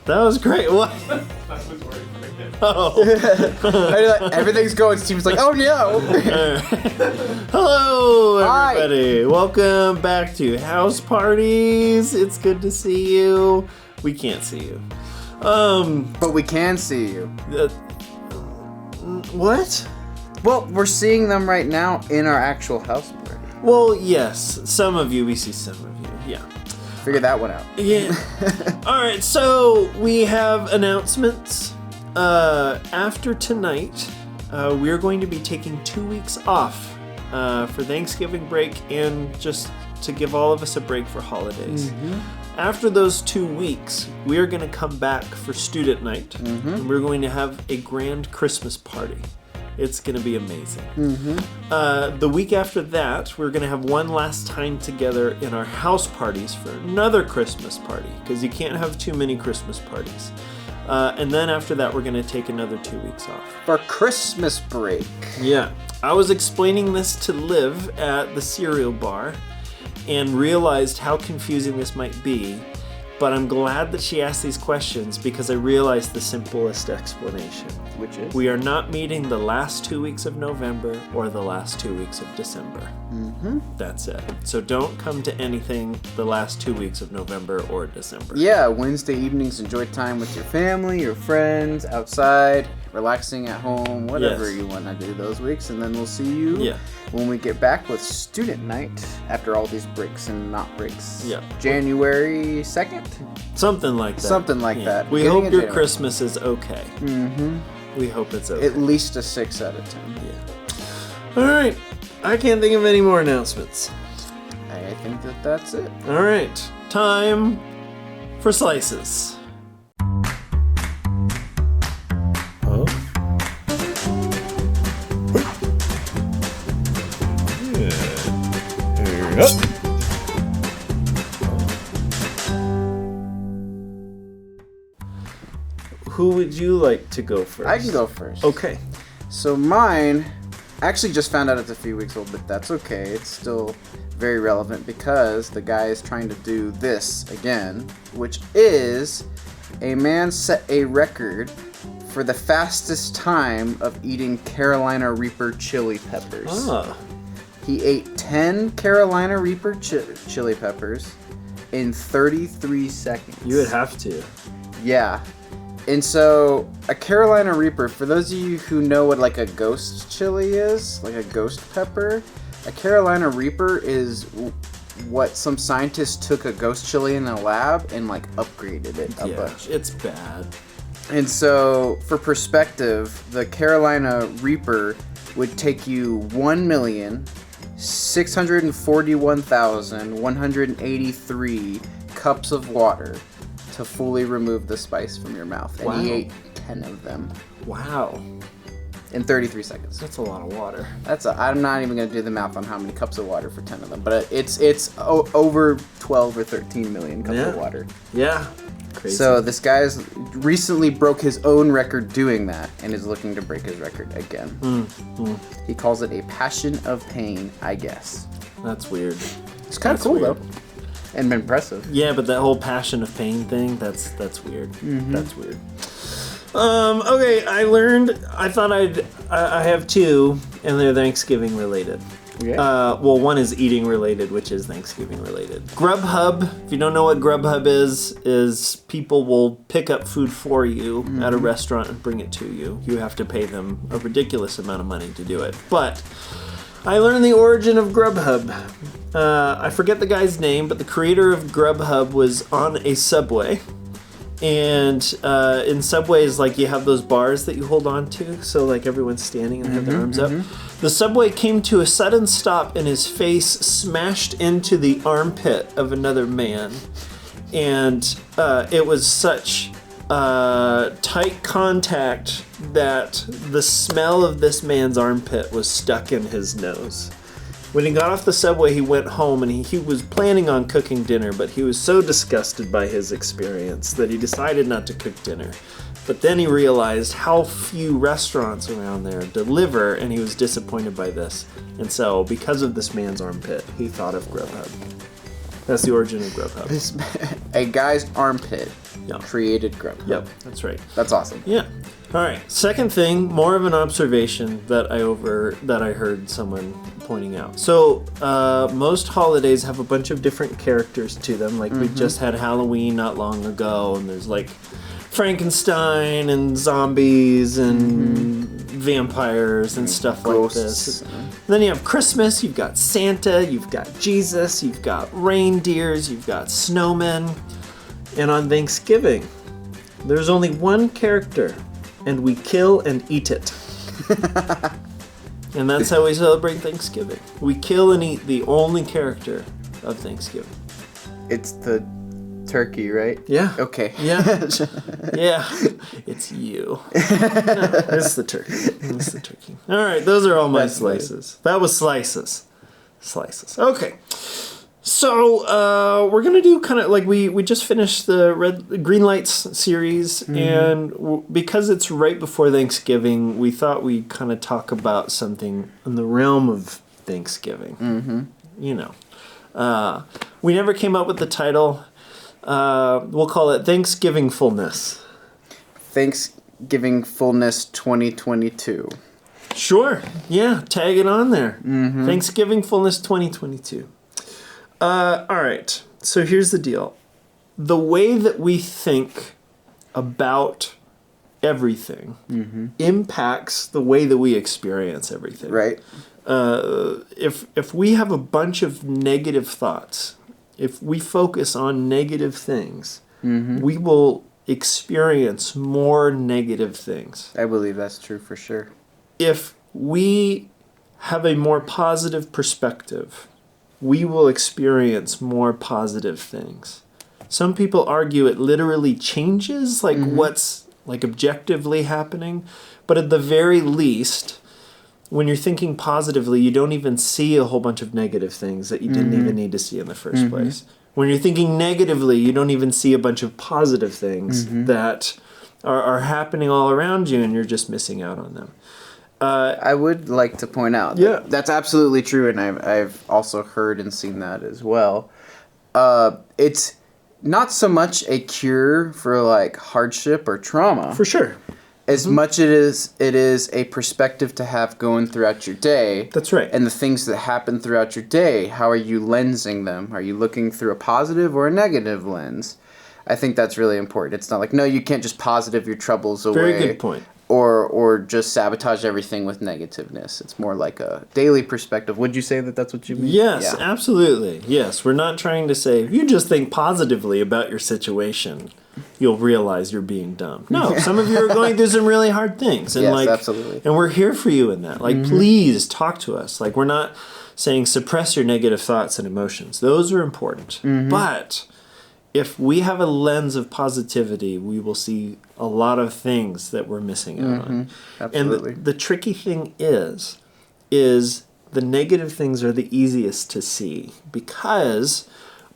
That was great. What? Oh. Everything's going. Steve's like, oh no. Hello, everybody. Hi. Welcome back to House Parties. It's good to see you. We can't see you. But we can see you. What? Well, we're seeing them right now in our actual house party. Well, yes. Some of you, we see some of you. Yeah. Figure that one out. Yeah. All right, so we have announcements. After tonight, we're going to be taking 2 weeks off for Thanksgiving break and just to give all of us a break for holidays. Mm-hmm. After those 2 weeks, we are going to come back for student night, and we're going to have a grand Christmas party. It's going to be amazing. Mm-hmm. The week after that, we're going to have one last time together in our house parties for another Christmas party, because you can't have too many Christmas parties. And then after that, we're going to take another 2 weeks off. For Christmas break. Yeah. I was explaining this to Liv at the cereal bar and realized how confusing this might be. But I'm glad that she asked these questions because I realized the simplest explanation. Which is? We are not meeting the last 2 weeks of November or the last 2 weeks of December. Mm-hmm. That's it. So don't come to anything the last 2 weeks of November or December. Yeah, Wednesday evenings, enjoy time with your family, your friends, outside, relaxing at home, whatever you want to do those weeks. And then we'll see you when we get back with student night after all these breaks and not breaks. Yeah. January 2nd? Something like that. Something like that. We hope your Christmas is okay. Mm-hmm. We hope it's okay. At least a 6 out of 10. Yeah. All right. I can't think of any more announcements. I think that's it. All right. Time for slices. Oh. Yeah. Who would you like to go first? I can go first. Okay. So mine, I actually just found out it's a few weeks old, but that's okay. It's still very relevant because the guy is trying to do this again, which is a man set a record for the fastest time of eating Carolina Reaper chili peppers. Ah. He ate 10 Carolina Reaper chili peppers in 33 seconds. You would have to. Yeah. And so, a Carolina Reaper, for those of you who know what like a ghost chili is, like a ghost pepper, a Carolina Reaper is what some scientists took a ghost chili in a lab and like upgraded it a bunch. It's bad. And so, for perspective, the Carolina Reaper would take you 1,641,183 cups of water to fully remove the spice from your mouth. And he ate 10 of them. Wow. In 33 seconds. That's a lot of water. I'm not even going to do the math on how many cups of water for 10 of them, but it's over 12 or 13 million cups of water. Yeah. Crazy. So this guy's recently broke his own record doing that and is looking to break his record again. He calls it a passion of pain, I guess. That's weird. It's kind of cool, though. And impressive. Yeah, but that whole passion of pain thing, that's weird. Mm-hmm. That's weird. Okay, I have two, and they're Thanksgiving related. Yeah. Well, one is eating related, which is Thanksgiving related. Grubhub, if you don't know what Grubhub is people will pick up food for you at a restaurant and bring it to you. You have to pay them a ridiculous amount of money to do it. But I learned the origin of Grubhub. I forget the guy's name, but the creator of Grubhub was on a Subway. And in Subways, like, you have those bars that you hold on to, so like everyone's standing and have their arms up. The Subway came to a sudden stop and his face smashed into the armpit of another man. And it was such tight contact that the smell of this man's armpit was stuck in his nose. When he got off the Subway, he went home and he was planning on cooking dinner, but he was so disgusted by his experience that he decided not to cook dinner. But then he realized how few restaurants around there deliver, and he was disappointed by this. And so, because of this man's armpit, he thought of Grubhub. That's the origin of Grubhub. A guy's armpit created Grubhub. Yep, that's right. That's awesome. Yeah. All right. Second thing, more of an observation that I heard someone pointing out. So most holidays have a bunch of different characters to them. Like we just had Halloween not long ago, and there's like Frankenstein and zombies and vampires and stuff Ghosts. like this. And then you have Christmas. You've got Santa. You've got Jesus. You've got reindeers. You've got snowmen. And on Thanksgiving, there's only one character, and we kill and eat it. And that's how we celebrate Thanksgiving. We kill and eat the only character of Thanksgiving. It's the turkey, right? Yeah. Okay. Yeah. Yeah. It's you. No, it's the turkey. It's the turkey. All right. Those are all my slices. That was slices. Slices. Okay. So we're gonna do kind of like we just finished the Green Lights series, and because it's right before Thanksgiving, we thought we'd kind of talk about something in the realm of Thanksgiving. You know, we never came up with the title. We'll call it Thanksgivingfulness. Thanksgivingfulness 2022. Sure. Yeah. Tag it on there. Thanksgivingfulness 2022. All right. So here's the deal. The way that we think about everything impacts the way that we experience everything. Right. If we have a bunch of negative thoughts, if we focus on negative things, we will experience more negative things. I believe that's true for sure. If we have a more positive perspective, we will experience more positive things. Some people argue it literally changes like what's like objectively happening, but at the very least, when you're thinking positively, you don't even see a whole bunch of negative things that you didn't even need to see in the first place. When you're thinking negatively, you don't even see a bunch of positive things that are happening all around you, and you're just missing out on them. I would like to point out that that's absolutely true, and I've also heard and seen that as well. It's not so much a cure for like hardship or trauma. For sure. As much it is a perspective to have going throughout your day. That's right. And the things that happen throughout your day, how are you lensing them? Are you looking through a positive or a negative lens? I think that's really important. It's not like, no, you can't just positive your troubles away. Very good point. Or just sabotage everything with negativeness. It's more like a daily perspective. Would you say that that's what you mean? Yes, absolutely. Yes, we're not trying to say, if you just think positively about your situation, you'll realize you're being dumb. No, some of you are going through some really hard things. And yes, absolutely. And we're here for you in that. Like, please talk to us. Like, we're not saying suppress your negative thoughts and emotions. Those are important. But if we have a lens of positivity, we will see a lot of things that we're missing out on. Absolutely. And the tricky thing is the negative things are the easiest to see because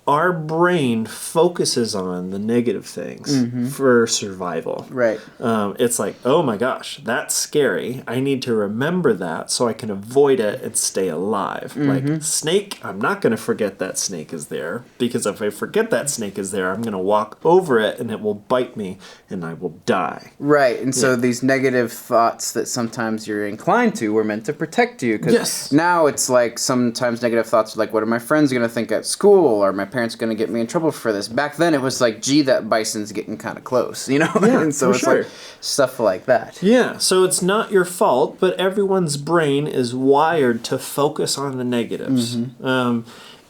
our brain focuses on the negative things for survival. Right. It's like, oh my gosh, that's scary. I need to remember that so I can avoid it and stay alive. Like, snake, I'm not going to forget that snake is there, because if I forget that snake is there, I'm going to walk over it and it will bite me and I will die. Right. And so these negative thoughts that sometimes you're inclined to were meant to protect you. Because now it's like sometimes negative thoughts are like, what are my friends going to think at school? Or my parents going to get me in trouble for this? Back then it was like, gee, that bison's getting kind of close, you know? Yeah, and so it's like stuff like that. Yeah, so it's not your fault, but everyone's brain is wired to focus on the negatives.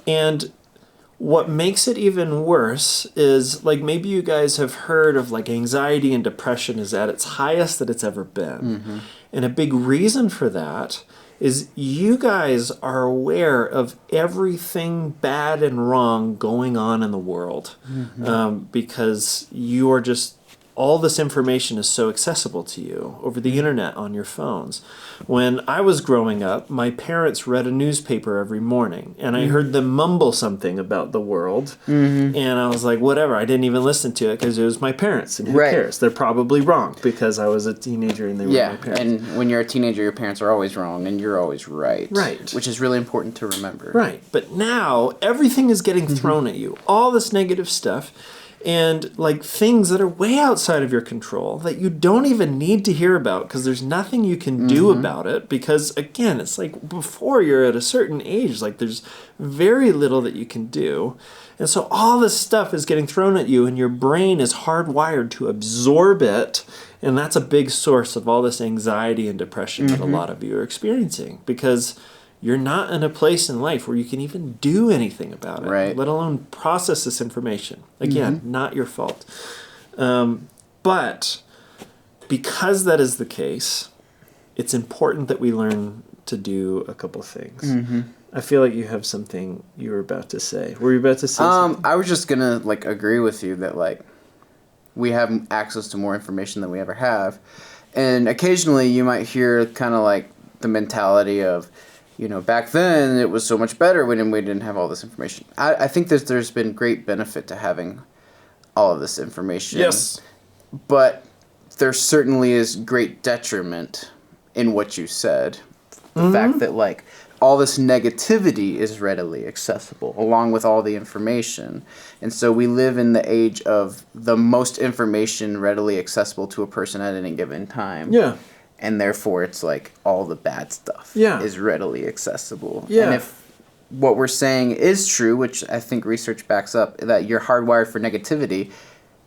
And what makes it even worse is, like, maybe you guys have heard of like anxiety and depression is at its highest that it's ever been. And a big reason for that is you guys are aware of everything bad and wrong going on in the world, because you are just, all this information is so accessible to you over the internet on your phones. When I was growing up, my parents read a newspaper every morning, and I heard them mumble something about the world, and I was like, whatever, I didn't even listen to it because it was my parents, and who cares? They're probably wrong because I was a teenager and they were my parents. And when you're a teenager, your parents are always wrong and you're always right. Right. Which is really important to remember. Right. But now everything is getting thrown at you, all this negative stuff. and like things that are way outside of your control that you don't even need to hear about because there's nothing you can do about it, because again, it's like before you're at a certain age, like there's very little that you can do. And so all this stuff is getting thrown at you and your brain is hardwired to absorb it. And that's a big source of all this anxiety and depression that a lot of you are experiencing, because you're not in a place in life where you can even do anything about it, right, let alone process this information. Again, not your fault. But because that is the case, it's important that we learn to do a couple things. I feel like you have something you were about to say. Were you about to say something? I was just gonna like agree with you that like we have access to more information than we ever have, and occasionally you might hear kind of like the mentality of, you know, back then it was so much better when we didn't have all this information. I think there's been great benefit to having all of this information. Yes. But there certainly is great detriment in what you said. The fact that like all this negativity is readily accessible along with all the information. And so we live in the age of the most information readily accessible to a person at any given time. Yeah. And therefore it's like all the bad stuff is readily accessible. Yeah. And if what we're saying is true, which I think research backs up, that you're hardwired for negativity,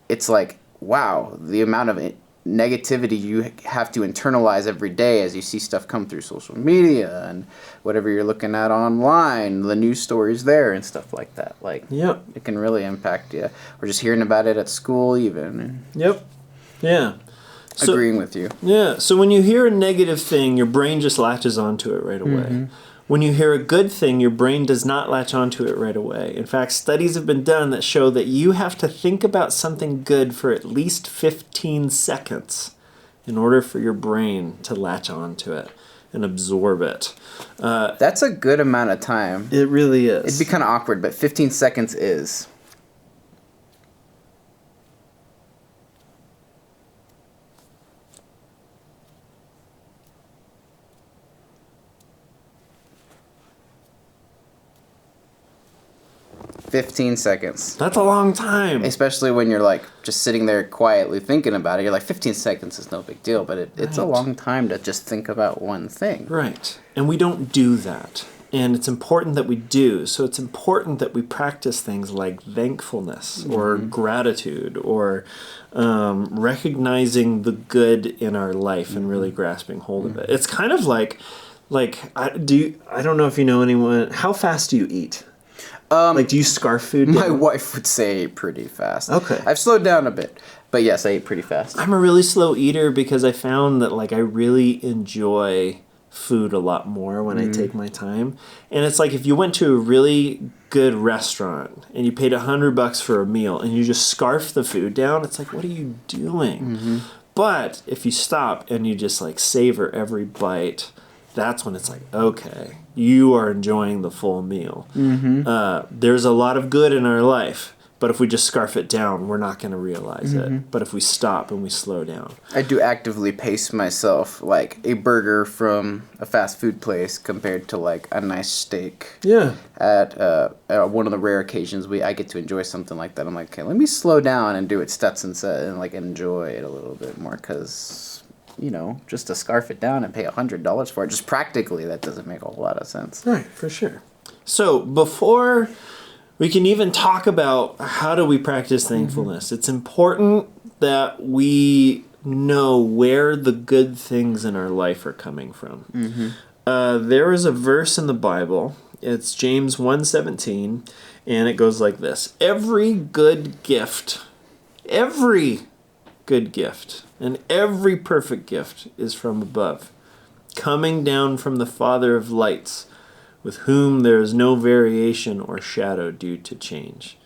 it's like, wow, the amount of negativity you have to internalize every day as you see stuff come through social media and whatever you're looking at online, the news stories there and stuff like that. Like, it can really impact you. Or just hearing about it at school even. Yep. Yeah. So, agreeing with you. Yeah. So when you hear a negative thing, your brain just latches onto it right away. When you hear a good thing, your brain does not latch onto it right away. In fact, studies have been done that show that you have to think about something good for at least 15 seconds in order for your brain to latch onto it and absorb it. That's a good amount of time. It really is. It'd be kind of awkward, but 15 seconds is. "15 seconds. That's a long time. Especially when you're like just sitting there quietly thinking about it. You're like, 15 seconds is no big deal, but it's a long time to just think about one thing. Right. And we don't do that. And it's important that we do. So it's important that we practice things like thankfulness or gratitude or recognizing the good in our life and really grasping hold of it. It's kind of like I don't know if you know anyone. How fast do you eat? Do you scarf food down? My wife would say I ate pretty fast. Okay. I've slowed down a bit, but yes, I ate pretty fast. I'm a really slow eater because I found that I really enjoy food a lot more when I take my time. And it's like if you went to a really good restaurant and you paid $100 for a meal and you just scarf the food down, it's like, what are you doing? But if you stop and you just savor every bite, that's when it's like, okay, you are enjoying the full meal. There's a lot of good in our life, but if we just scarf it down, we're not going to realize it. But if we stop and we slow down. I do actively pace myself, like a burger from a fast food place compared to a nice steak. Yeah. At one of the rare occasions I get to enjoy something like that, I'm like, okay, let me slow down and do what Stetson said and enjoy it a little bit more, because just to scarf it down and pay $100 for it, just practically, that doesn't make a whole lot of sense. Right, for sure. So before we can even talk about how do we practice thankfulness, it's important that we know where the good things in our life are coming from. There is a verse in the Bible. It's James 1:17, and it goes like this. Every good gift and every perfect gift is from above, coming down from the Father of lights, with whom there is no variation or shadow due to change.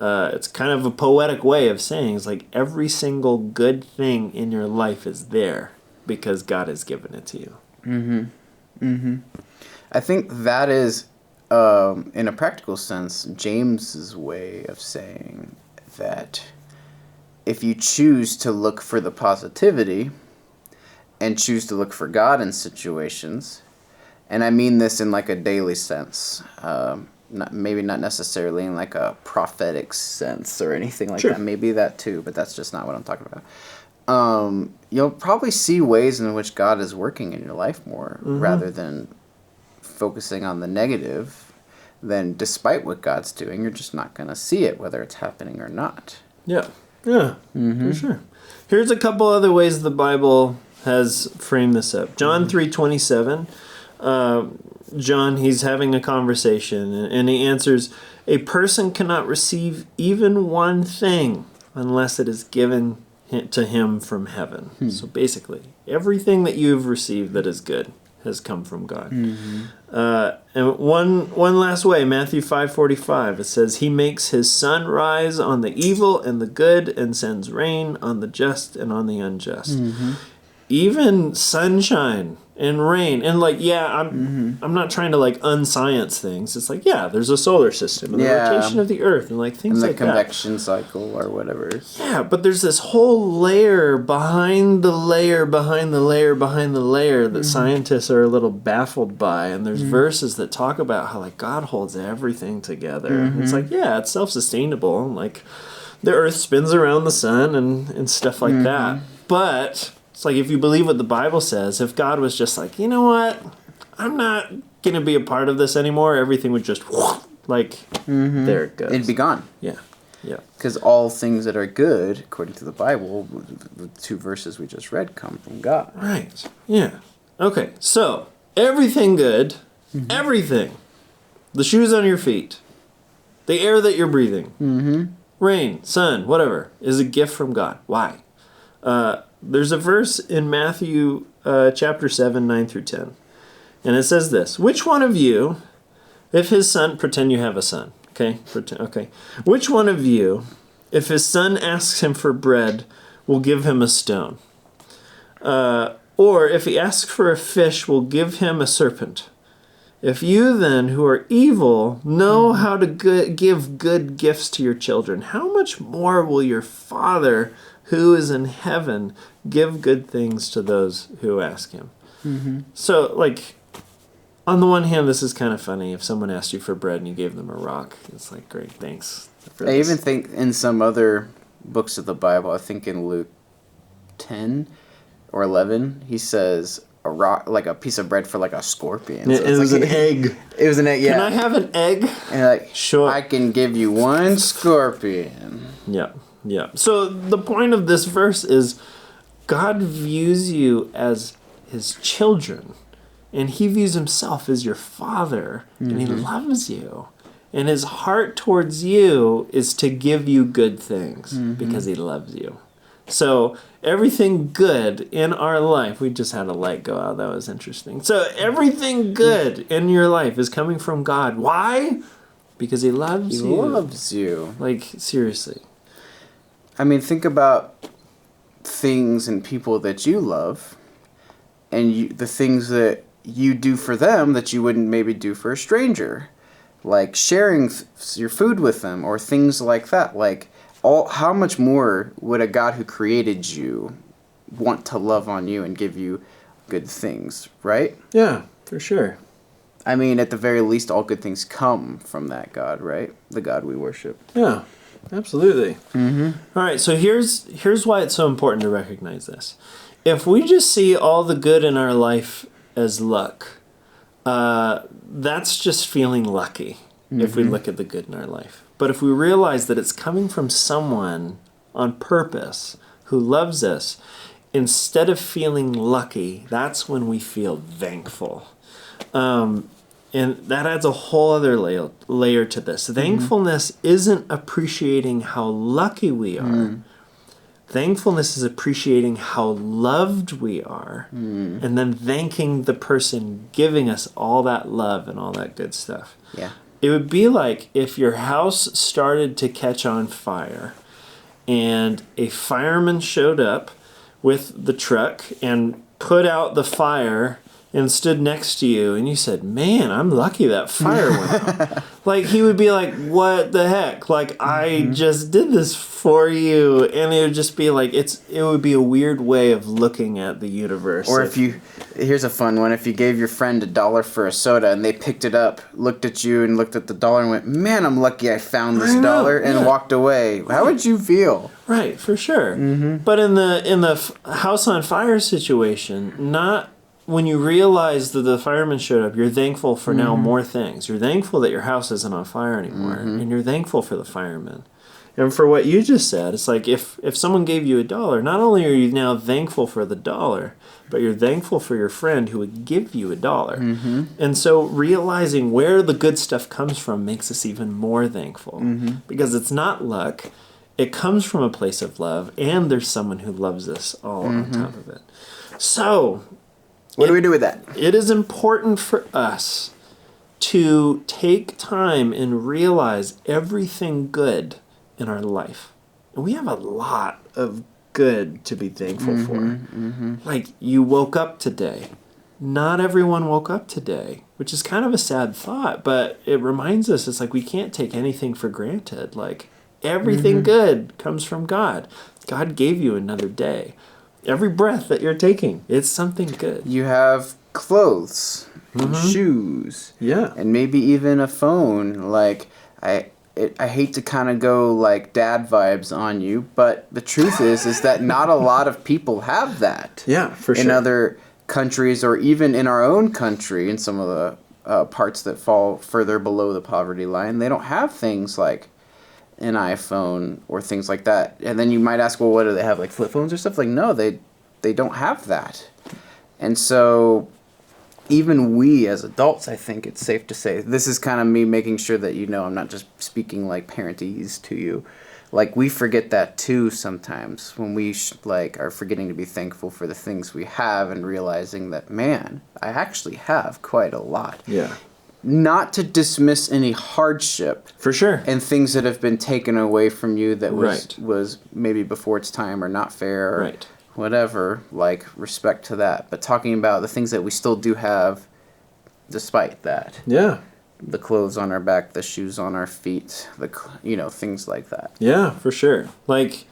It's kind of a poetic way of saying it's like every single good thing in your life is there because God has given it to you. I think that is, in a practical sense, James's way of saying that if you choose to look for the positivity and choose to look for God in situations, and I mean this in a daily sense, maybe not necessarily in like a prophetic sense or anything like Sure. that. Maybe that too, but that's just not what I'm talking about. You'll probably see ways in which God is working in your life more, rather than focusing on the negative. Then, despite what God's doing, you're just not going to see it, whether it's happening or not. Yeah, for sure. Here's a couple other ways the Bible has framed this up. John 3:27. John, he's having a conversation, and he answers, "A person cannot receive even one thing unless it is given to him from heaven." So basically, everything that you've received that is good has come from God. And one last way, Matthew 5:45, it says, "He makes his sun rise on the evil and the good, and sends rain on the just and on the unjust." Even sunshine and rain, and like, I'm not trying to like unscience things. It's like, there's a solar system and the rotation of the earth and like things like that. And the convection cycle or whatever. Yeah, but there's this whole layer behind the layer behind the layer behind the layer that scientists are a little baffled by. And there's verses that talk about how like God holds everything together. And it's like, it's self-sustainable. Like the earth spins around the sun and stuff like that. But it's like, if you believe what the Bible says, if God was just like, you know what, I'm not going to be a part of this anymore, everything would just, like, there it goes. It'd be gone. Yeah. Because all things that are good, according to the Bible, the two verses we just read, come from God. Right. Yeah. Okay, so, everything good, everything, the shoes on your feet, the air that you're breathing, rain, sun, whatever, is a gift from God. Why? There's a verse in Matthew chapter 7, 9 through 10. And it says this: "Which one of you, if his son," pretend you have a son, okay? Okay. "Which one of you, if his son asks him for bread, will give him a stone? Or if he asks for a fish, will give him a serpent? If you then, who are evil, know how to give good gifts to your children, how much more will your Father who is in heaven give good things to those who ask him?" So, like, on the one hand, this is kind of funny. If someone asked you for bread and you gave them a rock, it's like, great, thanks. I even think in some other books of the Bible, I think in Luke 10 or 11, he says a rock, like a piece of bread for like a scorpion. So it was like an egg. It was an egg, yeah. Can I have an egg? And like, Sure. I can give you one scorpion. Yeah. So the point of this verse is God views you as his children, and he views himself as your father, and he loves you. And his heart towards you is to give you good things because he loves you. So everything good in our life, we just had a light go out. That was interesting. So everything good in your life is coming from God. Why? Because he loves you. He loves you. Like, seriously. I mean, think about things and people that you love, and the things that you do for them that you wouldn't maybe do for a stranger, like sharing your food with them or things like that. Like, how much more would a God who created you want to love on you and give you good things, right? Yeah, for sure. I mean, at the very least, all good things come from that God, right? The God we worship. Yeah. Absolutely. All right, so here's why it's so important to recognize this. If we just see all the good in our life as luck, that's just feeling lucky if we look at the good in our life. But if we realize that it's coming from someone on purpose who loves us, instead of feeling lucky, that's when we feel thankful. And that adds a whole other layer to this. Thankfulness isn't appreciating how lucky we are. Thankfulness is appreciating how loved we are, and then thanking the person giving us all that love and all that good stuff. Yeah. It would be like if your house started to catch on fire, and a fireman showed up with the truck and put out the fire and stood next to you and you said, man, I'm lucky that fire went out. Like, he would be like, what the heck? Like, I just did this for you. And it would just be like, it would be a weird way of looking at the universe. Or here's a fun one. If you gave your friend $1 for a soda and they picked it up, looked at you and looked at the dollar and went, man, I'm lucky I found this dollar, and walked away. How would you feel? Right, for sure. But in the house on fire situation, not when you realize that the firemen showed up, you're thankful for now more things. You're thankful that your house isn't on fire anymore, and you're thankful for the firemen. And for what you just said, it's like if someone gave you $1, not only are you now thankful for the dollar, but you're thankful for your friend who would give you $1. And so realizing where the good stuff comes from makes us even more thankful. Because it's not luck. It comes from a place of love, and there's someone who loves us all on top of it. So, what do we do with that? It is important for us to take time and realize everything good in our life. And we have a lot of good to be thankful for. Like, you woke up today. Not everyone woke up today, which is kind of a sad thought, but it reminds us, it's like we can't take anything for granted. Like, everything good comes from God. God gave you another day. Every breath that you're taking, it's something good. You have clothes, and shoes, and maybe even a phone. Like, I hate to kind of go like dad vibes on you, but the truth is that not a lot of people have that. Yeah, for sure. In other countries, or even in our own country, in some of the parts that fall further below the poverty line, they don't have things like an iPhone or things like that. And then you might ask, well, what do they have, like flip phones or stuff? Like, no, they don't have that. And so even we as adults, I think it's safe to say, this is kind of me making sure that you know I'm not just speaking like parentese to you. Like, we forget that too sometimes when we are forgetting to be thankful for the things we have and realizing that, man, I actually have quite a lot. Yeah. Not to dismiss any hardship. For sure. And things that have been taken away from you that was maybe before its time or not fair or whatever, like, respect to that. But talking about the things that we still do have despite that. Yeah. The clothes on our back, the shoes on our feet, things like that. Yeah, for sure. Like,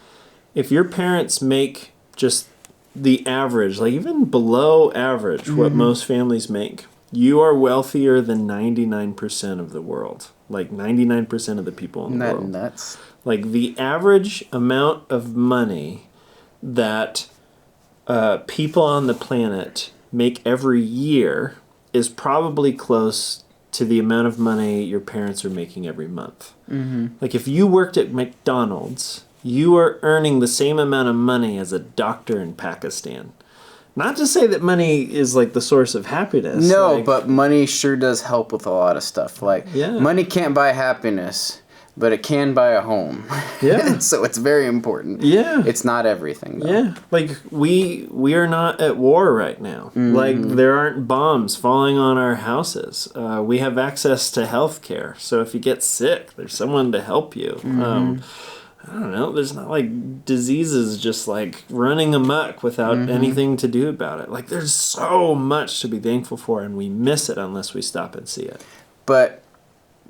if your parents make just the average, like even below average, what most families make, you are wealthier than 99% of the world. Like 99% of the people in the world. Isn't that nuts? Like, the average amount of money that people on the planet make every year is probably close to the amount of money your parents are making every month. Like, if you worked at McDonald's, you are earning the same amount of money as a doctor in Pakistan. Not to say that money is like the source of happiness. No, but money sure does help with a lot of stuff. Like, money can't buy happiness, but it can buy a home. Yeah. So it's very important. Yeah. It's not everything, though. Yeah. Like, we are not at war right now. Like, there aren't bombs falling on our houses. We have access to health care. So if you get sick, there's someone to help you. I don't know, there's not like diseases just like running amok without anything to do about it. Like, there's so much to be thankful for, and we miss it unless we stop and see it. But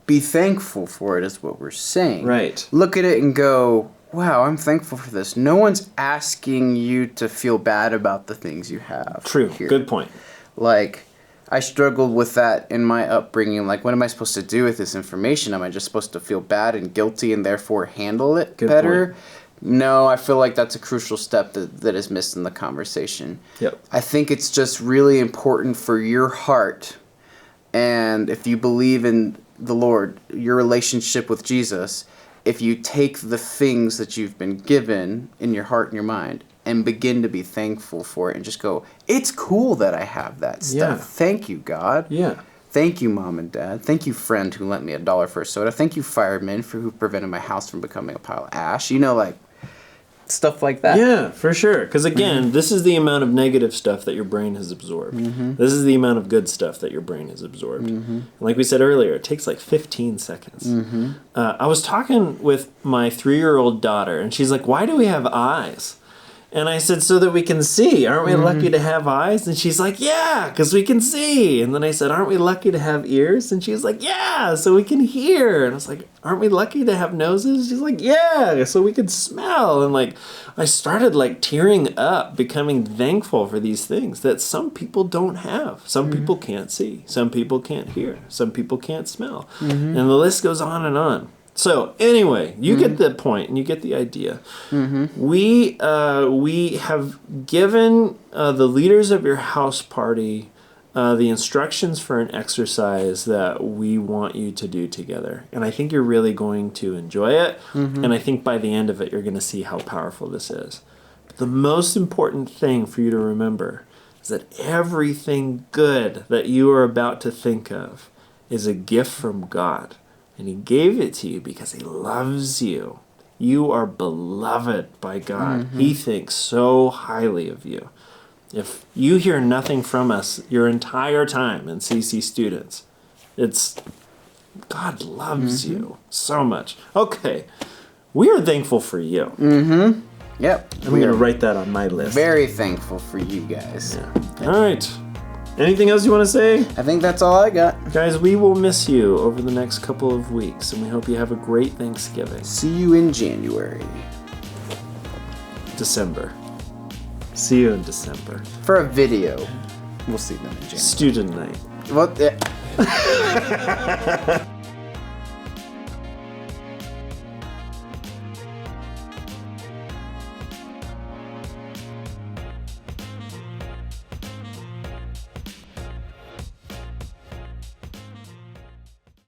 be thankful for it is what we're saying. Right. Look at it and go, wow, I'm thankful for this. No one's asking you to feel bad about the things you have. True. Here. Good point. Like, I struggled with that in my upbringing. Like, what am I supposed to do with this information? Am I just supposed to feel bad and guilty and therefore handle it better? Point. No, I feel like that's a crucial step that is missed in the conversation. Yep. I think it's just really important for your heart, and if you believe in the Lord, your relationship with Jesus, if you take the things that you've been given in your heart and your mind and begin to be thankful for it and just go, it's cool that I have that stuff. Yeah. Thank you, God. Yeah. Thank you, Mom and Dad. Thank you, friend who lent me $1 for a soda. Thank you, firemen who prevented my house from becoming a pile of ash. Like, stuff like that. Yeah, for sure. Because again, this is the amount of negative stuff that your brain has absorbed. This is the amount of good stuff that your brain has absorbed. And like we said earlier, it takes like 15 seconds. I was talking with my 3-year-old daughter, and she's like, why do we have eyes? And I said, so that we can see. Aren't we lucky to have eyes? And she's like, yeah, because we can see. And then I said, aren't we lucky to have ears? And she's like, yeah, so we can hear. And I was like, aren't we lucky to have noses? She's like, yeah, so we can smell. And like, I started like tearing up, becoming thankful for these things that some people don't have. Some people can't see. Some people can't hear. Some people can't smell. And the list goes on and on. So anyway, you get the point and you get the idea. We have given the leaders of your house party the instructions for an exercise that we want you to do together. And I think you're really going to enjoy it. And I think by the end of it, you're going to see how powerful this is. But the most important thing for you to remember is that everything good that you are about to think of is a gift from God. And he gave it to you because he loves you. You are beloved by God. He thinks so highly of you. If you hear nothing from us your entire time in CC students, it's God loves you so much. Okay, we are thankful for you. Yep. I'm going to write that on my list. Very thankful for you guys. Yeah. All right. Anything else you want to say? I think that's all I got. Guys, we will miss you over the next couple of weeks, and we hope you have a great Thanksgiving. See you in January. December. See you in December. For a video. We'll see them in January. Student night. Well, yeah.